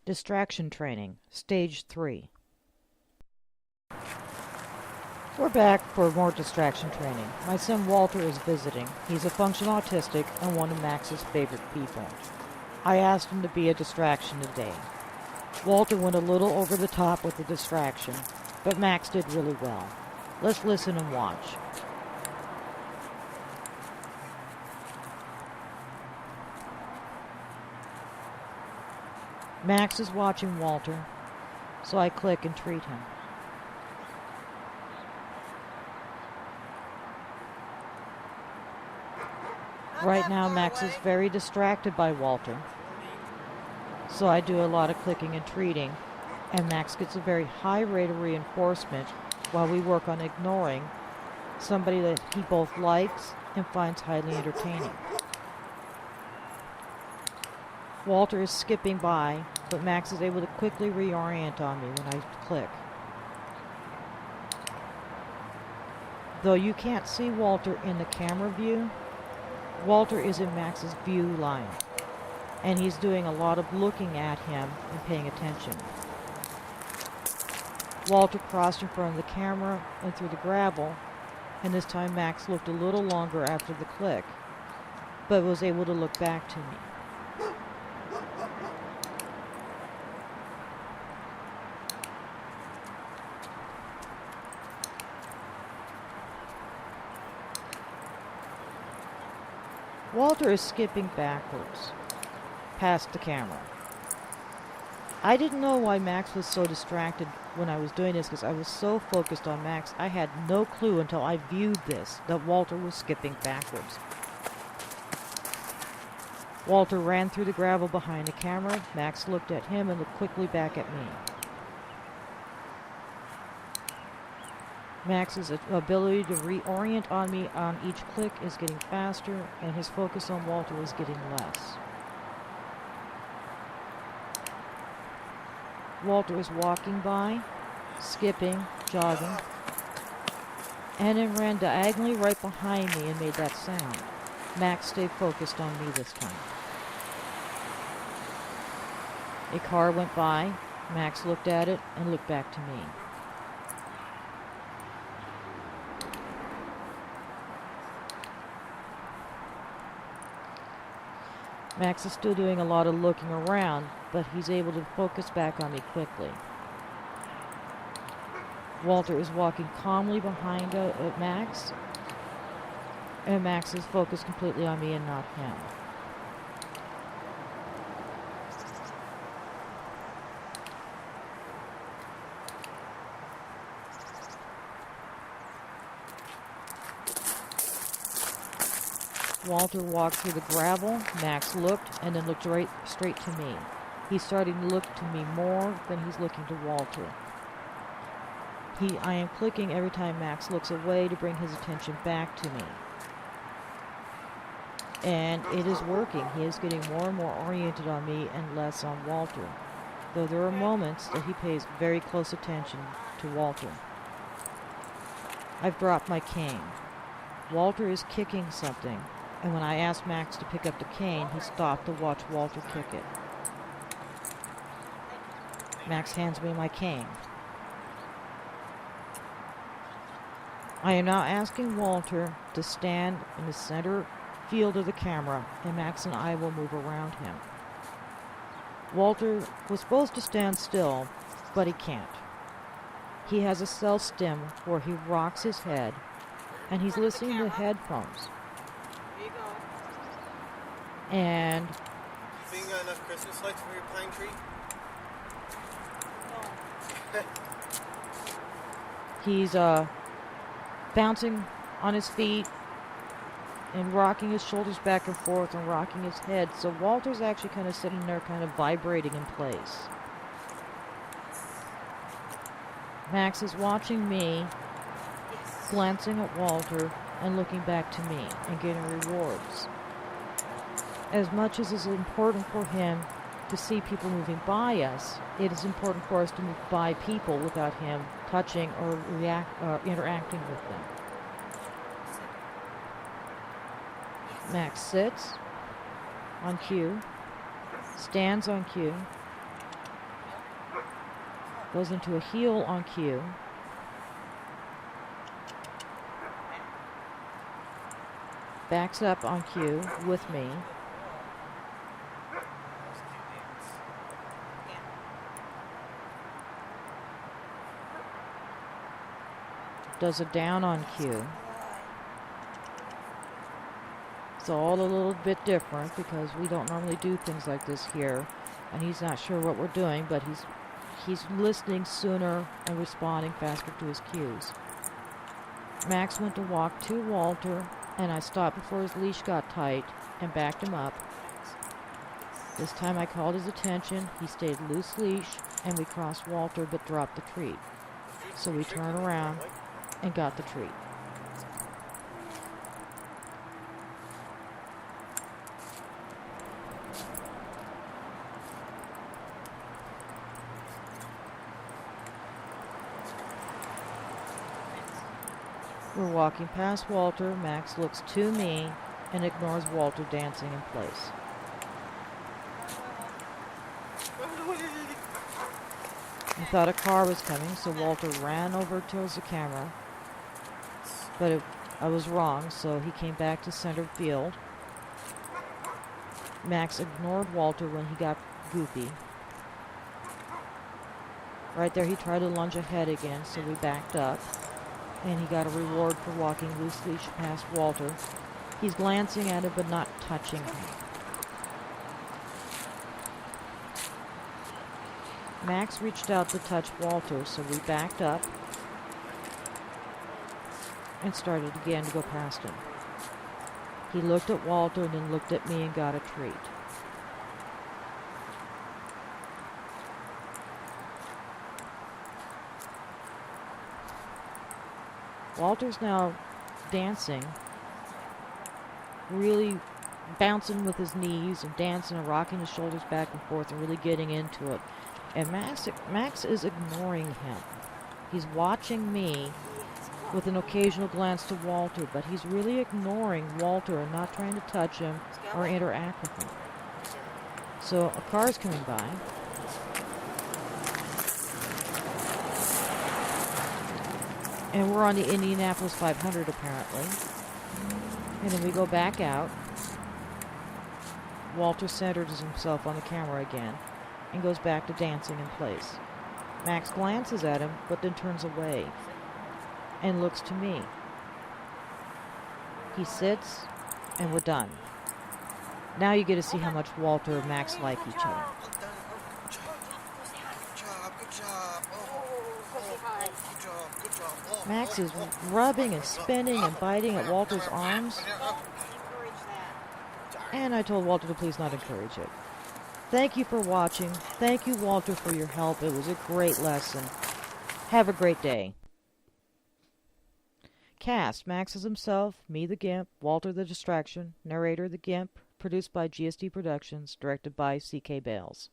Distraction Training, Stage 3. We're back for more distraction training. My son Walter is visiting. He's a functional autistic and one of Max's favorite people. I asked him to be a distraction today. Walter went a little over the top with the distraction, but Max did really well. Let's listen and watch. Max is watching Walter, so I click and treat him. Right now, Max is very distracted by Walter, so I do a lot of clicking and treating, and Max gets a very high rate of reinforcement while we work on ignoring somebody that he both likes and finds highly entertaining. Walter is skipping by, but Max is able to quickly reorient on me when I click. Though you can't see Walter in the camera view, Walter is in Max's view line, and he's doing a lot of looking at him and paying attention. Walter crossed in front of the camera and through the gravel, and this time Max looked a little longer after the click, but was able to look back to me. Walter is skipping backwards, past the camera. I didn't know why Max was so distracted when I was doing this because I was so focused on Max. I had no clue until I viewed this that Walter was skipping backwards. Walter ran through the gravel behind the camera. Max looked at him and looked quickly back at me. Max's ability to reorient on me on each click is getting faster, and his focus on Walter is getting less. Walter is walking by, skipping, jogging, and then ran diagonally right behind me and made that sound. Max stayed focused on me this time. A car went by. Max looked at it and looked back to me. Max is still doing a lot of looking around, but he's able to focus back on me quickly. Walter is walking calmly behind Max, and Max is focused completely on me and not him. Walter walked through the gravel. Max looked and then looked straight to me. He's starting to look to me more than he's looking to Walter. I am clicking every time Max looks away to bring his attention back to me. And it is working. He is getting more and more oriented on me and less on Walter. Though there are moments that he pays very close attention to Walter. I've dropped my cane. Walter is kicking something. And when I asked Max to pick up the cane, he stopped to watch Walter kick it. Max hands me my cane. I am now asking Walter to stand in the center field of the camera, and Max and I will move around him. Walter was supposed to stand still, but he can't. He has a self-stim where he rocks his head, and he's listening to headphones. And so you got enough Christmas lights for your pine tree? No. He's bouncing on his feet and rocking his shoulders back and forth and rocking his head. So Walter's actually kind of sitting there kind of vibrating in place. Max is watching me, glancing at Walter and looking back to me and getting rewards. As much as it's important for him to see people moving by us, it is important for us to move by people without him touching or interacting with them. Max sits on cue, stands on cue, Goes into a heel on cue. Backs up on cue with me. Does a down on cue. It's all a little bit different because we don't normally do things like this here. And he's not sure what we're doing, but he's listening sooner and responding faster to his cues. Max went to walk to Walter, and I stopped before his leash got tight and backed him up. This time I called his attention. He stayed loose leash, and we crossed Walter but dropped the treat. So we turned around and got the treat. We're walking past Walter. Max looks to me and ignores Walter dancing in place. He thought a car was coming, so Walter ran over towards the camera. But I was wrong, so he came back to center field. Max ignored Walter when he got goofy. Right there, he tried to lunge ahead again, so we backed up. And he got a reward for walking loose leash past Walter. He's glancing at it, but not touching him. Max reached out to touch Walter, so we backed up and started again to go past him. He looked at Walter and then looked at me and got a treat. Walter's now dancing, really bouncing with his knees and dancing and rocking his shoulders back and forth and really getting into it. And Max is ignoring him. He's watching me with an occasional glance to Walter, but he's really ignoring Walter and not trying to touch him or interact with him. So a car's coming by. And we're on the Indianapolis 500 apparently. And then we go back out. Walter centers himself on the camera again and goes back to dancing in place. Max glances at him, but then turns away and looks to me. He sits, and we're done. Now you get to see how much Walter and Max like each other. Max is rubbing and spinning and biting at Walter's arms. And I told Walter to please not encourage it. Thank you for watching. Thank you, Walter, for your help. It was a great lesson. Have a great day. Cast: Max as himself, me the Gimp, Walter the Distraction, narrator the Gimp, produced by GSD Productions, directed by C.K. Bales.